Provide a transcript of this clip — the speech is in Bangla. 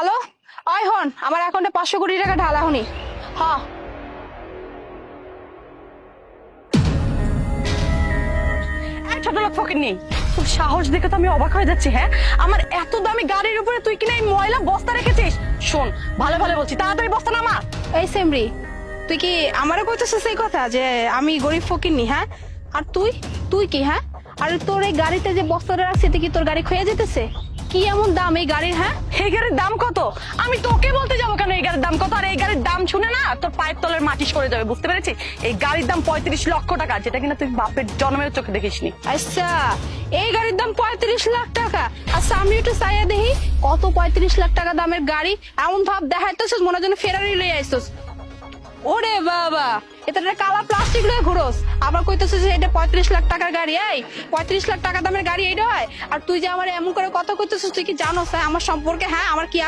হ্যালো, আয় হন আমার অ্যাকাউন্টে 500 কোটি টাকা ঢালা হনি। হ্যাঁ ছোট লোক ফকির নেই, তোর সাহস দেখে তো আমি অবাক হয়ে যাচ্ছি। হ্যাঁ, আমার এত দামি গাড়ির উপরে তুই কিনা এই ময়লা বস্তা রেখেছিস। শোন, ভালো ভালো বলছি, তাড়াতাড়ি বস্তা নামা। এই সেমরি, তুই কি আমারও কইতেছিস এই কথা যে আমি গরিব ফকিরনি? হ্যাঁ, আর তুই তুই কি? হ্যাঁ, আর তোর এই গাড়িতে যে বস্তাটা রাখছে এতে কি তোর গাড়ি ক্ষয়ে যেতেছে? কি এমন দাম এই গাড়ির? হ্যাঁ, এই গাড়ির দাম কত? আমি তোকে বলতে যাবো কেন এই গাড়ির দাম কত? আর এই গাড়ির দাম শুনে না তোর পায়ের তলের মাটি সরে যাবে, বুঝতে পেরেছিস? এই গাড়ির দাম 35 লক্ষ টাকা, যেটা কিনা তুই বাপের জন্মের চোখে দেখিসনি। আচ্ছা, এই গাড়ির দাম 35 লাখ টাকা? আচ্ছা আমি একটু চাইয়া দেখি কত 35 লাখ টাকা দামের গাড়ি। এমন ভাব দেখাইতেছিস মনে হয় যেন ফেরারি লই আইছস। ওরে বাবা, এটা একটা কালা প্লাস্টিক লয়ে ঘুরোস, আবার কইতেছিস যে এটা 35 লাখ টাকার গাড়ি। এই 35 লাখ টাকা দামের গাড়ি এইটা হয়? আর তুই যে আমার এমন করে কথা কইতেছিস, তুই কি জানোস আমার সম্পর্কে? হ্যাঁ, আমার কি